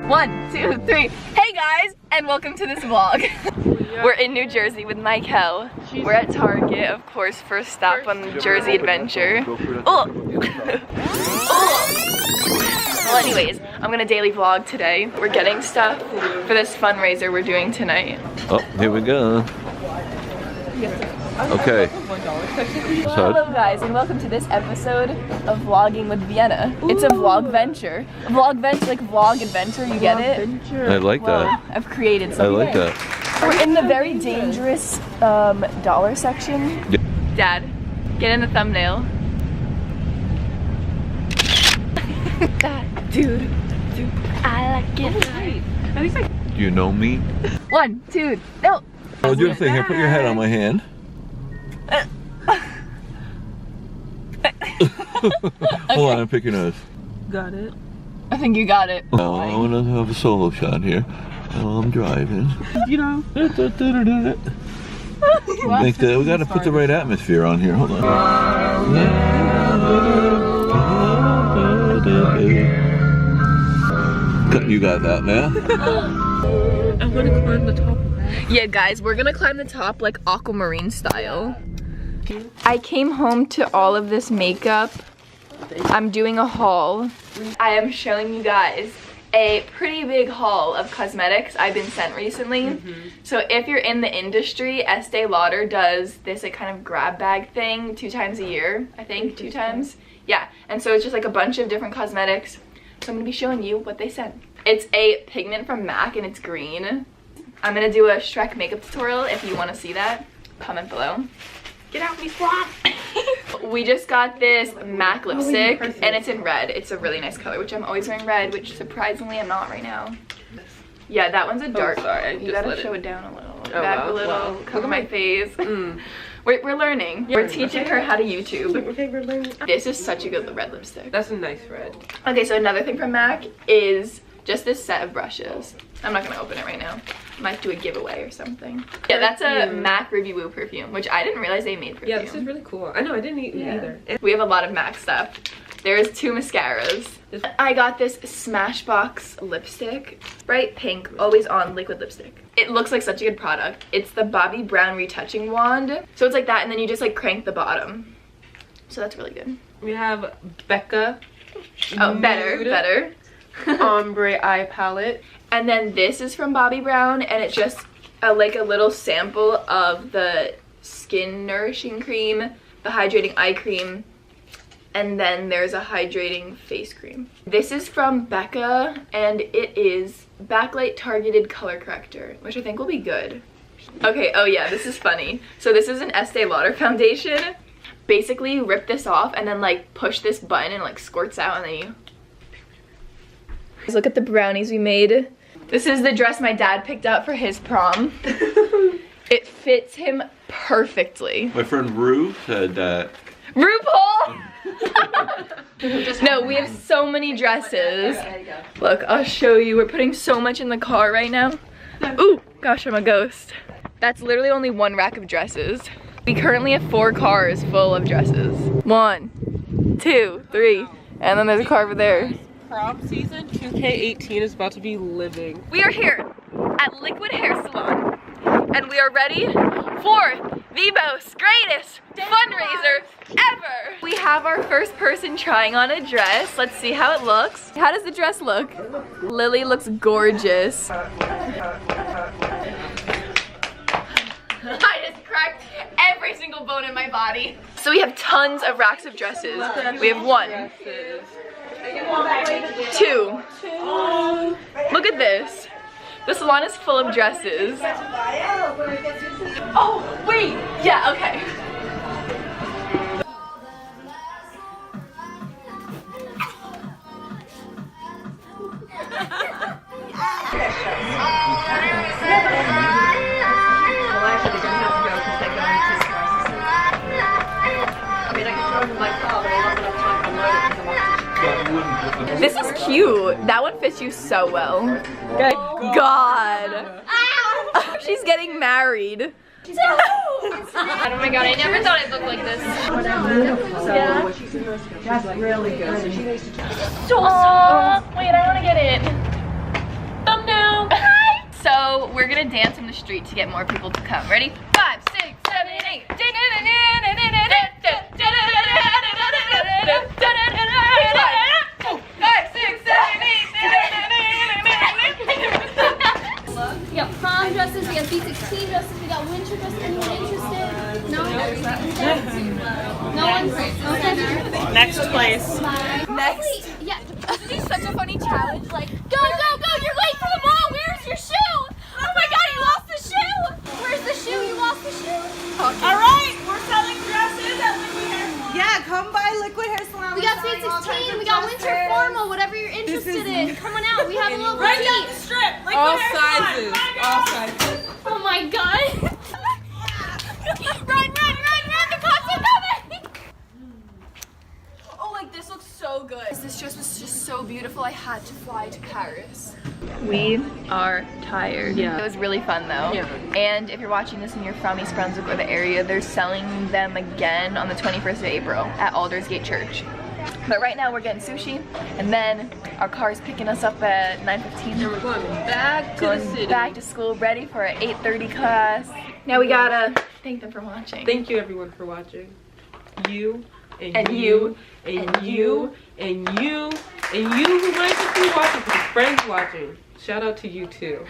1, 2, 3. Hey guys, and welcome to this vlog. We're in New Jersey with Michael. We're at Target, of course, first stop on the Jersey adventure. Oh. Well, anyways, I'm gonna daily vlog today. We're getting stuff for this fundraiser we're doing tonight. Oh, here we go. Okay. Hello guys, and welcome to this episode of Vlogging with Vienna. It's a vlog venture. A vlog venture, like vlog adventure, you get it? I like Well, that. I've created something. I like that. We're in the very dangerous dollar section. Yeah. Dad, get in the thumbnail. Dude, I like it. At least like. You know me? 1, 2, no. Oh, do your thing here. Put your head on my hand. Hold on, pick your nose. Got it. I think you got it. Oh, I want to have a solo shot here. Oh, I'm driving. You know. We gotta put the right atmosphere on here. Hold on. You got that now? I'm gonna climb the top of that. Yeah, guys, we're gonna climb the top like aquamarine style. I came home to all of this makeup. I'm doing a haul. I am showing you guys a pretty big haul of cosmetics I've been sent recently. So if you're in the industry, Estee Lauder does this like kind of grab bag thing 2 times a year, I think, 2 times. Yeah, and so it's just like a bunch of different cosmetics. So I'm gonna be showing you what they sent. It's a pigment from MAC and it's green. I'm gonna do a Shrek makeup tutorial. If you wanna see that, comment below. Get out me swamp! We just got this MAC lipstick and it's in red. It's a really nice color, which I'm always wearing red, which surprisingly I'm not right now. Yeah, that one's a dark. Sorry, you gotta show it down a little. Oh, back wow, a little. wow. Cover my face. We're learning. Yeah, we're teaching her how to YouTube. Okay, we're learning. This is such a good red lipstick. That's a nice red. Okay, so another thing from MAC is just this set of brushes. I'm not gonna open it right now. Might do a giveaway or something. Yeah, that's a MAC Ruby Woo perfume, which I didn't realize they made perfume. Yeah, this is really cool. I know, I didn't eat it either. We have a lot of MAC stuff. There's 2 mascaras. I got this Smashbox lipstick. Bright pink, always on liquid lipstick. It looks like such a good product. It's the Bobbi Brown retouching wand. So it's like that, and then you just like crank the bottom. So that's really good. We have Becca. Oh, better. Ombre eye palette. And then this is from Bobbi Brown, and it's just like a little sample of the skin nourishing cream, the hydrating eye cream, and then there's a hydrating face cream. This is from Becca, and it is backlight targeted color corrector, which I think will be good. Okay, oh yeah, this is funny. So this is an Estee Lauder foundation. Basically, you rip this off and then like push this button and like squirts out, and then you... Look at the brownies we made. This is the dress my dad picked out for his prom. It fits him perfectly. My friend Rue said that. RuPaul! No, we have so many dresses. Look, I'll show you. We're putting so much in the car right now. Ooh, gosh, I'm a ghost. That's literally only 1 rack of dresses. We currently have 4 cars full of dresses. 1, 2, 3, and then there's a car over there. Prom season 2K18 is about to be living. We are here at Liquid Hair Salon, and we are ready for the most greatest fundraiser ever. We have our first person trying on a dress. Let's see how it looks. How does the dress look? Lily looks gorgeous. I just cracked every single bone in my body. So we have tons of racks of dresses. We have 1, 2. Look at this. The salon is full of dresses. Oh, wait. Yeah, okay. This is cute. That one fits you so well. God. She's getting married. Oh my god, I never thought I'd look like this. Yeah. That's really good. So soft. Wait, I want to get it. now. So we're gonna dance in the street to get more people to come. Ready? 5, 6, 7, 8. 5, 6, 7, 8. We got prom dresses, we got B16 dresses, we got winter dresses. Anyone interested? No? No one's okay. Next place. Next. Yeah. This is such a funny challenge. Like, Go, go, go! You're late for the ball! Where's your shoe? Oh my god, you lost the shoe! Where's the shoe? You lost the shoe? Alright, we're selling dresses at Liquid Hair Salon. Yeah, come by Liquid Hair Salon. We got sweet 16, we got winter formal, whatever you're interested in. Come on out, we have a little Right down the boutique. strip. Liquid All Hair Salon. sizes. All sizes. Oh my god. Run, the cops are coming! oh, like this looks so good. This dress was just so beautiful. I had to fly to Paris. We are tired. Yeah. It was really fun though. Yeah. And if you're watching this and you're from East Brunswick or the area, they're selling them again on the 21st of April at Aldersgate Church. But right now we're getting sushi, and then our car's picking us up at 9:15. And we're going back to the city. Back to school, ready for an 8:30 class. Now we gotta thank them for watching. Thank you everyone for watching. You and, And you you, and you and you and you who might just be watching, because friends watching. Shout out to you too.